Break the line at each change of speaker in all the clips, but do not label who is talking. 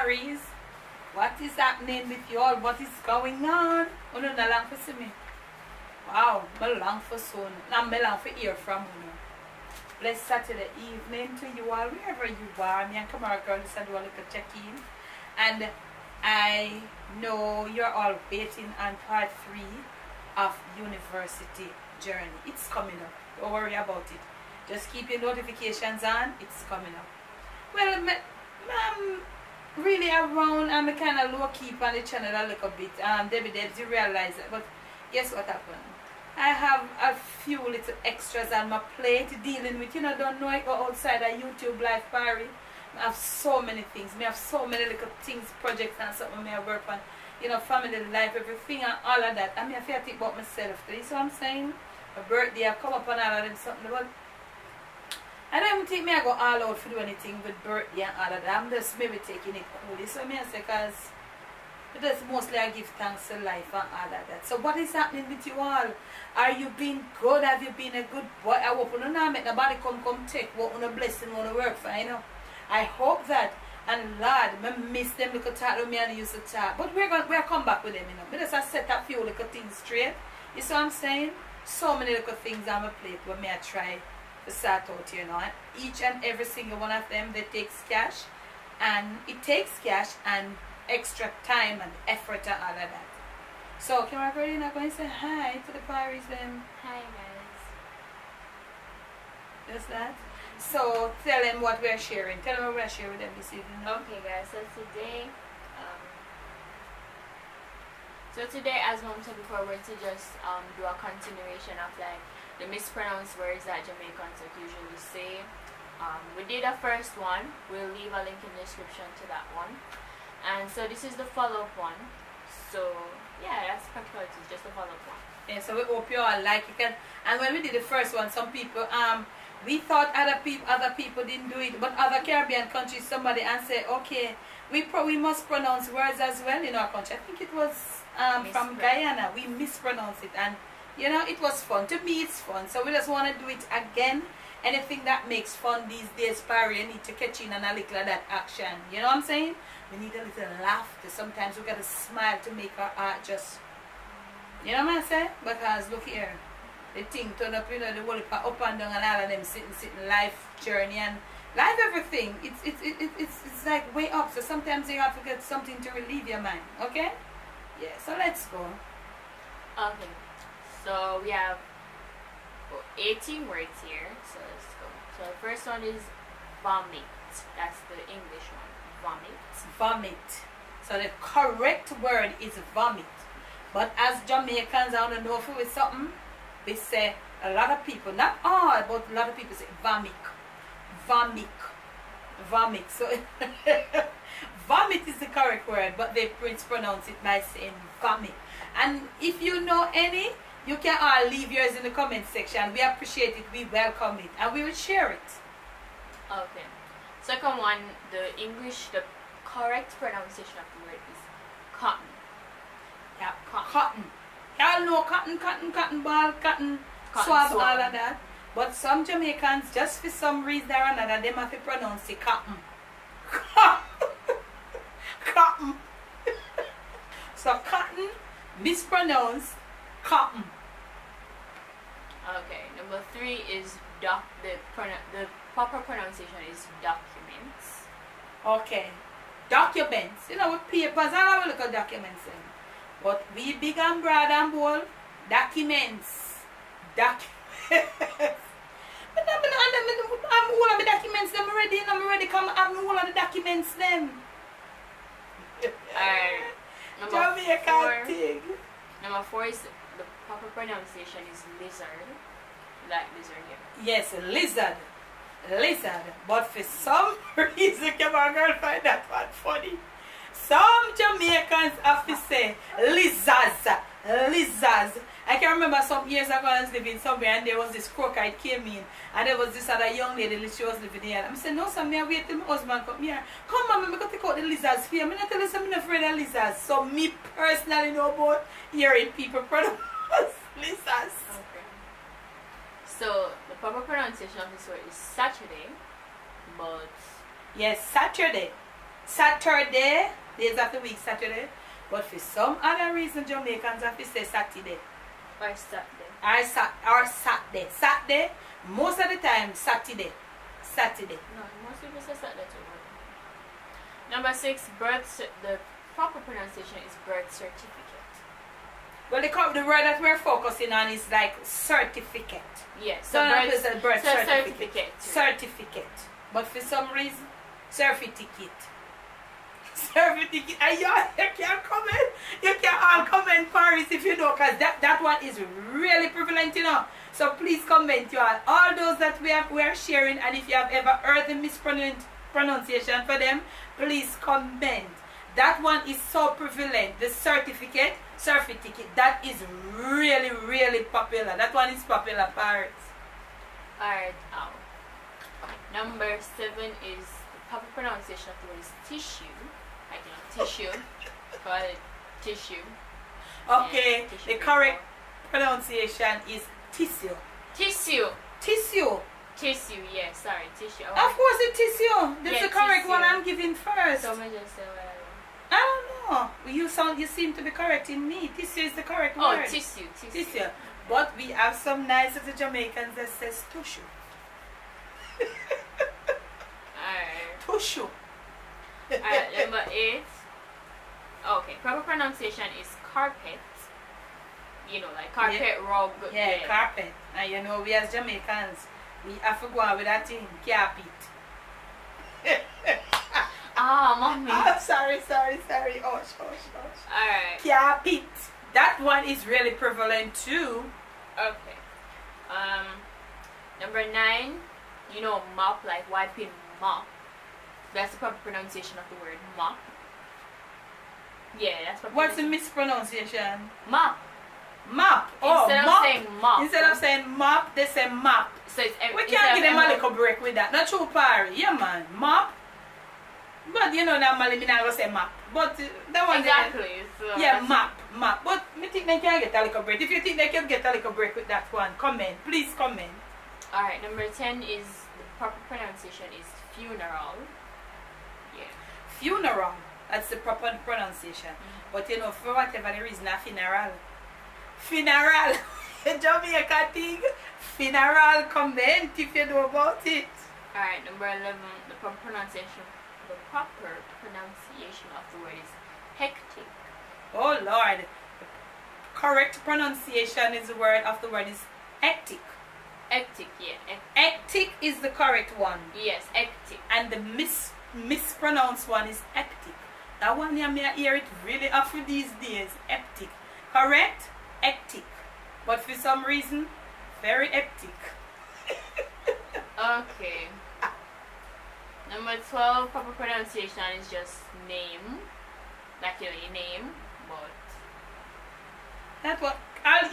Paris. What is happening with you all? What is going on? Oh no, long for see me. Wow, I long for soon. Now I long for hear from you. Blessed Saturday evening to you all, wherever you are. Me and Kamara girl just do a little check-in. And I know you're all waiting on part 3 of university journey. It's coming up. Don't worry about it. Just keep your notifications on. It's coming up. Well, I'm really around. I'm kind of low-key on the channel a little bit. Debbie Debs, you realize it. But guess what happened? I have a few little extras on my plate dealing with, don't know I go outside of YouTube Live Paris. I have so many things. I have so many little things, projects and something I work on. Family life, everything and all of that. I have to think about myself today. So I'm saying, my birthday, I come up on all of them something. But I don't even think I go all out for do anything with birthday and all of that. I'm just maybe taking it coolly. So I say, because that's mostly I give thanks to life and all of that. So what is happening with you all? Are you being good? Have you been a good boy? I hope you not make nobody come take what on a blessing want to work for, I hope that. And Lord, I miss them little talk with me and used to talk. But we're come back with them, I just set a few little things straight. You see what I'm saying? So many little things on my plate when I try to start out, Each and every single one of them, they takes cash. And it takes cash and extra time and effort and all of that. So, can I go not going to say hi to the Paris then?
Hi guys.
Just that? So, tell them what we're sharing. Tell them what we're sharing with them this evening.
Okay guys, so today, as Mom said before, we're to just do a continuation of like the mispronounced words that Jamaicans usually say. We did a first one. We'll leave a link in the description to that one. And so this is the follow-up one. So yeah, that's practically it's just a follow-up one.
Yeah, so we hope you all like it. And when we did the first one, some people we thought other people didn't do it, but other Caribbean countries, somebody and said, okay, we must pronounce words as well in our country. I think it was from Guyana. We mispronounce it, and it was fun. To me, it's fun. So we just want to do it again. Anything that makes fun these days, Paris, you need to catch in on a little of that action. You know what I'm saying? We need a little laughter. Sometimes we gotta smile to make our heart just, you know what I'm saying? Because look here, the thing turn up, the whole up and down and all of them sitting life journey and life everything. It's like way up. So sometimes you have to get something to relieve your mind. Okay? Yeah. So let's go.
Okay. So we have 18 words here. So let's go. So the first one is vomit. That's the English one. Vomit.
Vomit. So the correct word is vomit. But as Jamaicans, I want to know if it's something, we say, a lot of people, not all, but a lot of people say vomit. Vomit. Vomit. So vomit is the correct word, but they pronounce it by saying vomit. And if you know any, you can all leave yours in the comment section. We appreciate it, we welcome it, and we will share it.
Okay. Second one, the correct pronunciation of the word is cotton.
Yeah, cotton. Y'all know cotton ball, cotton swab, all of that. But some Jamaicans, just for some reason or another, they have to pronounce it cotton. Cotton. So cotton, mispronounced cotton.
Okay, number 3 is the proper pronunciation is documents.
Okay, documents. With papers, I don't look at documents. But we big and broad and bold, documents. Documents. But I'm all of the documents them already, and I'm already come have all of the documents them.
Alright. Number 4 is the proper pronunciation is lizard. Like lizard here.
Yes, lizard. Lizard. But for some reason, come on girl, find that one funny. Some Jamaicans have to say lizards. Lizards. I can remember some years ago I was living somewhere and there was this crocodile came in and there was this other young lady she was living here. I'm saying, no, sir, I wait till my husband come here. Come on, I'm going to take out the lizards for you. I'm going to tell you something, I'm afraid of lizards. So me personally know about hearing people pronounce lizards.
Okay. So the proper pronunciation of this word is Saturday, but...
Yes, Saturday. Saturday, days of the week, Saturday. But for some other reason, Jamaicans have to say Saturday.
Or Saturday.
Or Saturday. Saturday, most of the time, Saturday. Saturday.
No, most people say Saturday too. Number 6, the proper pronunciation is birth certificate.
Well, the word that we're focusing on is like certificate.
Yes.
So birth certificate.
Certificate.
Certificate. But for some reason, certificate. Certificate. And you can't comment. You can't all comment Paris if you know, because that one is really prevalent, you know. So please comment, you all those that we are sharing, and if you have ever heard the mispronunciation for them, please comment. That one is so prevalent. The certificate, that is really, really popular. That one is popular, Paris.
Alright, number 7 is the proper pronunciation of the word is tissue. I think tissue. Call it tissue.
Okay,
tissue
the correct pronunciation is tissue.
Tissue.
Tissue.
Tissue, yes, sorry, tissue.
Of course it's tissue. That's
yeah,
the correct
tissue.
one I'm giving first.
So just say what
I don't know. You seem to be correcting me. Tissue is the correct word.
Oh, tissue.
Tissue. But we have some nice of the Jamaicans that says tissue.
Alright.
Tissue.
Alright, number 8. Okay, proper pronunciation is carpet. You know, like carpet, rug.
Yeah, carpet. And you know, we as Jamaicans, we have to go on with that thing, carpet.
Mommy.
Oh, sorry. Oh,
Alright.
Carpet. That one is really prevalent too.
Okay. Number 9, you know, mop, like wiping mop. That's the proper pronunciation of the word mop. Yeah, that's proper.
What's the mispronunciation?
Mop.
Mop. Oh,
Instead
mop.
of saying mop.
Instead of saying mop, they say mop.
So it's
We can't give them a little break with that. Not true, Parry. Yeah, man. Mop. But you know, normally me not gonna say mop. But that one
exactly. So
yeah, mop. But me think they can get a little break. If you think they can get a little break with that one, comment. Please comment.
Alright, number 10 is the proper pronunciation is funeral. Yeah.
Funeral. That's the proper pronunciation. But you know, for whatever the reason, a funeral. Funeral. Jamaica thing. Funeral. Comment if you know about it.
Alright, number 11, the proper pronunciation of the word is hectic.
Oh Lord. The correct pronunciation is the word is hectic.
Hectic, yeah.
Hectic is the correct one.
Yes, hectic.
And the mispronounced one is hectic. That one you may hear it really often these days. Hectic. Correct? Hectic. But for some reason, very hectic.
Okay. Number 12, proper pronunciation is just name. Like your name, but
That's what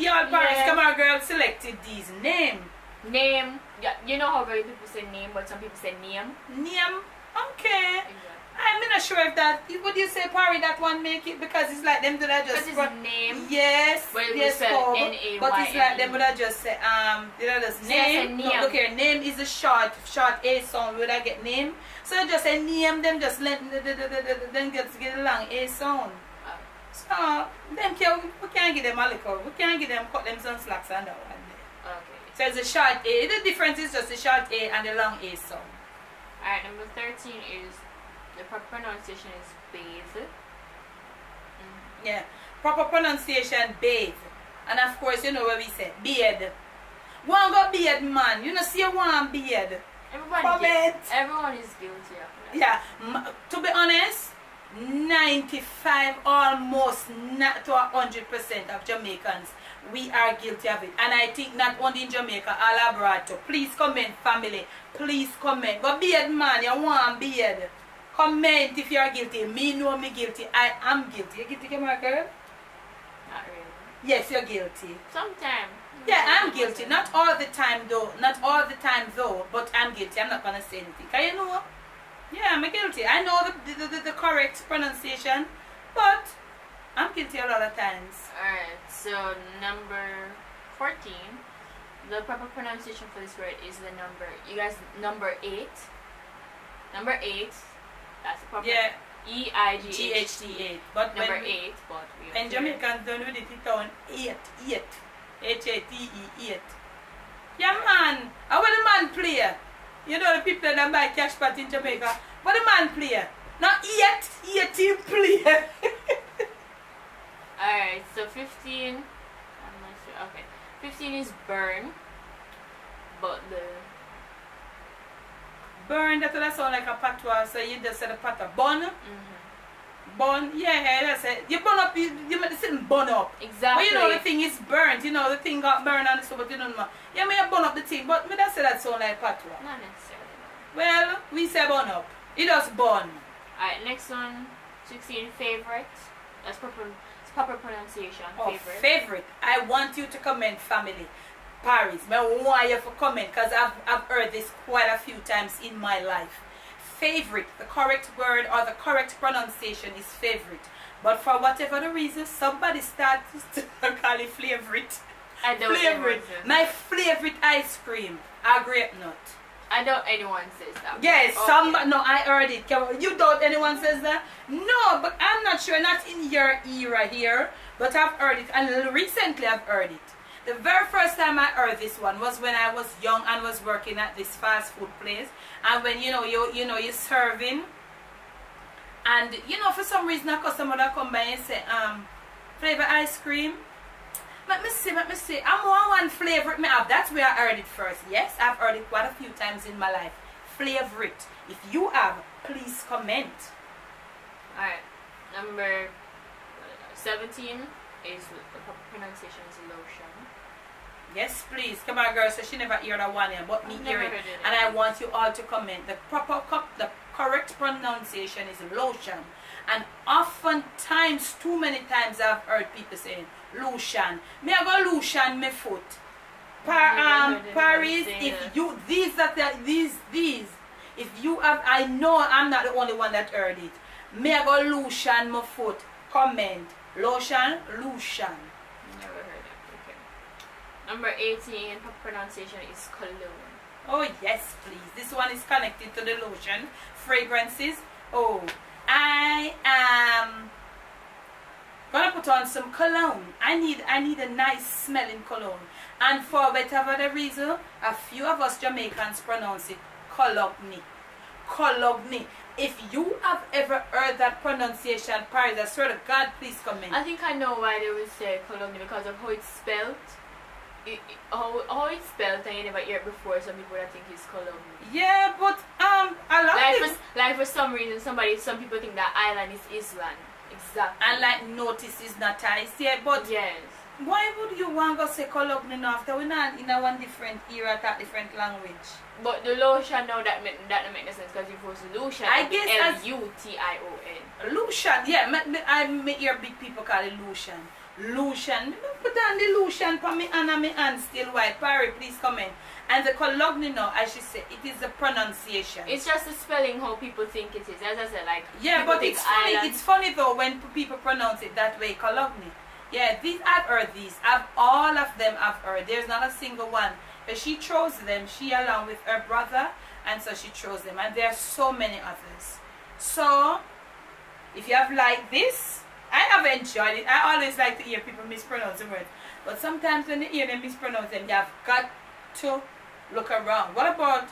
y'all Paris, come on girl, selected these. Name.
Name. Yeah, you know how very people say name, but some people say name.
Name. Okay.
Exactly.
I'm not sure if that would you say Parry that one make it because it's like them that I just
because it's name.
Yes,
But
yes,
N-A-Y-M-E.
but it's like them would I just say did I just name? No, look here, name is a short A sound. Would I get name? So I just say name them just let then get a long A sound. So them we can't give them a little. We can't give them cut them some slacks on that one there.
Okay.
So it's a short A. The difference is just the short A and the long A sound.
Alright, number 13 is the proper pronunciation is bathe.
Yeah, proper pronunciation bathe. And of course, you know what we say, beard. One go beard, man. You know, see one beard.
Everyone is guilty of that.
Yeah, to be honest, 95, almost not to 100% of Jamaicans, we are guilty of it. And I think not only in Jamaica, all abroad too. Please comment, family. Please comment. Go beard, man. You want beard. Comment if you are guilty. Me know me guilty. I am guilty. You guilty, my girl?
Not really.
Yes, you're guilty.
Sometimes.
Yeah, I'm guilty. Not all the time though. Not all the time though. But I'm guilty. I'm not gonna say anything. Cause you know, yeah, I'm guilty. I know the correct pronunciation, but I'm guilty a lot of times.
Alright, so number 14. The proper pronunciation for this word is the number. You guys, number 8. Number 8. That's the proper.
Yeah.
E-I-G-H-T-8.
But
Number
when
8, but we
and Jamaicans don't read it down 8. H-A-T-E, 8. Yeah, man. How will the man play? You know the people that buy cash pot in Jamaica. What the man play? Not 18 play.
Alright, so 15. I'm not sure. Okay. 15 is burn. But the
burn, that will sound like a patois, so you just said a patois. Bun? Bun, yeah, that's it. You burn up, you make the thing burn up.
exactly.
But you know the thing is burnt, you know the thing got burned on the stove, but you don't know. Yeah, me burn up the thing, but me that say that sound like patois.
Not necessarily. No.
Well, we say burn up. It does burn.
Alright, next one. 16, favorite. That's proper pronunciation.
Oh,
favorite.
favorite. I want you to comment, family. Paris. I want you to comment because I've heard this quite a few times in my life. Favorite, the correct word or the correct pronunciation is favorite. But for whatever the reason, somebody starts to call it favorite.
I don't
Favorite. My favorite ice cream, a grape nut.
I doubt anyone says that.
Yes,
Okay.
no, I heard it. You doubt anyone says that? No, but I'm not sure, not in your era here, but I've heard it, and recently I've heard it. The very first time I heard this one was when I was young and was working at this fast food place, and when you're serving, and for some reason a customer that come by and say flavor ice cream. Let me see. I'm one flavor me have. That's where I heard it first. Yes, I've heard it quite a few times in my life. Favorite. If you have, please comment.
Alright, number 17 is the proper pronunciation is lotion.
Yes, please. Come on, girl. So she never hear that one, but me hear it.
Heard it.
And I want you all to comment. The correct pronunciation is lotion. And oftentimes, too many times I've heard people saying lotion. Me I go lotion my foot. Paris, if you if you have, I know I'm not the only one that heard it. Me I go lotion my foot. Comment. Lotion.
Never heard it. Okay. Number 18, pronunciation is cologne.
Oh yes, please. This one is connected to the lotion. Fragrances. Oh, I am gonna put on some cologne. I need a nice smelling cologne. And for whatever the reason, a few of us Jamaicans pronounce it cologne. Cologne. If you have ever heard that pronunciation, Paris, I swear to God, please comment.
I think I know why they would say cologne because of how it's spelled. How it's spelled, and you never hear it before. Some people that think it's cologne.
Yeah, but
like for some reason, some people think that island is Island. Exactly.
And like notice is not ice. Yeah, but
yes.
Why would you want to say cologne after we're not in a one different era, that different language?
But the lotion now that make no sense because if it was lotion,
I guess
L-U-T-I-O-N.
Lotion, yeah. I hear big people call it lotion. Lotion. Put on the lotion for me and my hand still white. Parry, please comment. And the cologne now, I should say, it is the pronunciation.
It's just the spelling how people think it is. As I said, like
yeah, but it's funny.
island.
It's funny though when people pronounce it that way, cologne. Yeah, these I've heard these. All of them I've heard. There's not a single one. But she chose them. She along with her brother, and so she chose them. And there are so many others. So, if you have liked this, I have enjoyed it. I always like to hear people mispronounce the words. But sometimes when you hear them mispronounce them, you have got to look around. What about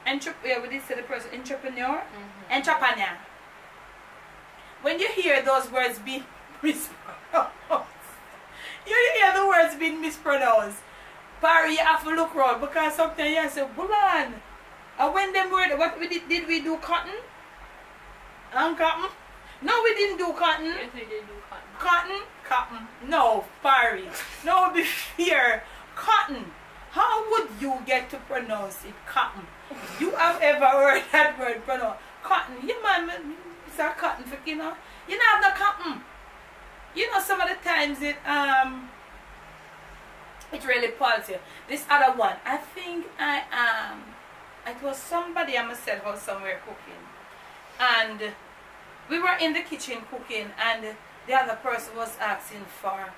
entrepreneur? Would you say the person entrepreneur? Entrepreneur. When you hear those words being mispronounced, you hear the words being mispronounced, Barry, you have to look around because sometimes you say, Bulan. And when them word, what we did we do cotton? And cotton? No, we didn't do cotton.
Yes, we did do cotton.
Cotton. No, Barry. No, be fair. Cotton. How would you get to pronounce it cotton? You have ever heard that word pronounced cotton? Yeah, man, it's a cotton for you know. You don't have no cotton. You know, some of the times it really pulls you. This other one, I think it was somebody I must said was somewhere cooking, and we were in the kitchen cooking, and the other person was asking for,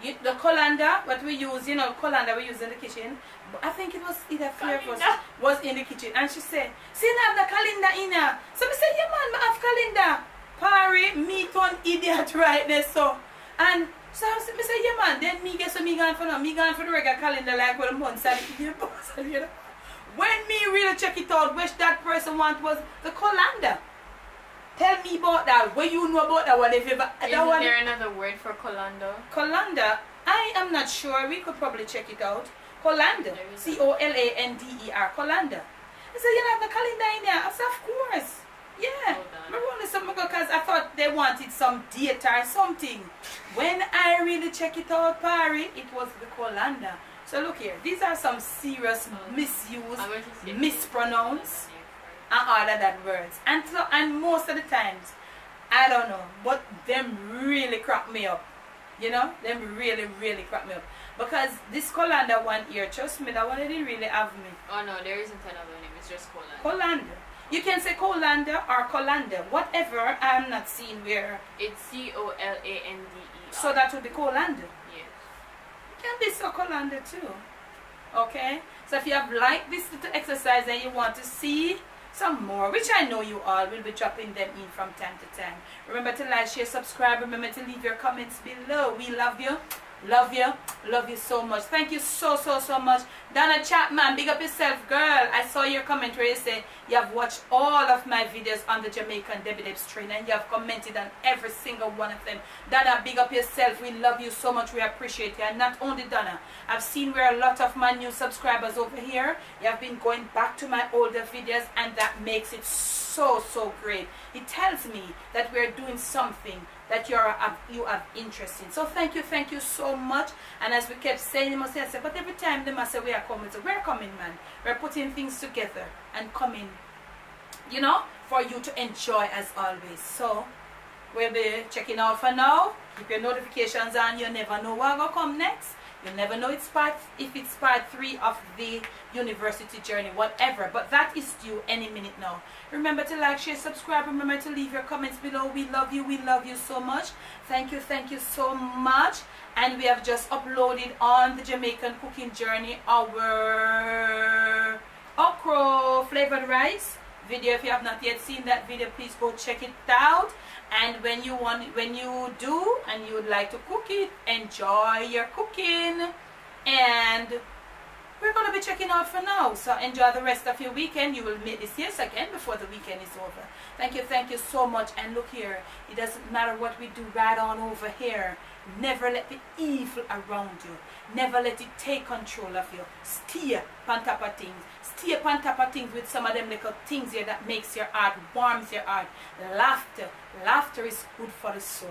The colander, what we use, you know, colander we use in the kitchen. I think it was either three of us was in the kitchen. And she said, see, I have the calendar in here. So I said, yeah, man, I have calendar. Parry, me turn idiot right there, so. And so I said, yeah, man, then me guess what me going for now? Me going for the regular calendar like what a month and you know. When me really check it out, which that person want was the colander. Tell me about that. What you know about that one? If you ever,
Isn't there another word for colander?
Colander, I am not sure. We could probably check it out. Colander, C-O-L-A-N-D-E-R, colander. I said, you have the calendar in there? I said, of course. Yeah. I wanted something because I thought they wanted some data or something. When I really check it out, Parry, it was the colander. So look here, these are some serious misuse, mispronounce, and other than words. And most of the times, I don't know, but them really crack me up. You know, them really, really crack me up. Because this colander one here, trust me, that one didn't really have me.
Oh no, there isn't another name, it's just colander.
Colander. You can say colander or colander, whatever. I'm not seeing where.
It's C-O-L-A-N-D-E-R.
So that would be colander.
Yes.
It can be so colander too. Okay? So if you have liked this little exercise and you want to see some more, which I know you all will be dropping them in from time to time. Remember to like, share, subscribe. Remember to leave your comments below. We love you. Love you. Love you so much. Thank you so much. Donna Chapman, big up yourself, girl. I saw your comment where you say you have watched all of my videos on the Jamaican Debbie Debs train and you have commented on every single one of them. Donna, big up yourself. We love you so much. We appreciate you. And not only Donna, I've seen where a lot of my new subscribers over here, you have been going back to my older videos and that makes it so great. It tells me that we're doing something that you have interest in. So thank you so much. And as we kept saying, you must say, but every time they must say we are coming. So we're coming, man. We're putting things together and coming, you know, for you to enjoy as always. So we'll be checking out for now. Keep your notifications on. You never know what will come next. You never know if it's part 3 of the university journey, whatever. But that is due any minute now. Remember to like, share, subscribe. Remember to leave your comments below. We love you. We love you so much. Thank you so much. And we have just uploaded on the Jamaican cooking journey our okra flavored rice video. If you have not yet seen that video, please go check it out. And when you do and you would like to cook it, enjoy your cooking. And we're going to be checking out for now. So enjoy the rest of your weekend. You will meet this yes again before the weekend is over. Thank you so much. And look here, it doesn't matter what we do right on over here. Never let the evil around you. Never let it take control of you. Stay on top of things. Stay on top of things with some of them little things here that makes your heart, warms your heart. Laughter is good for the soul.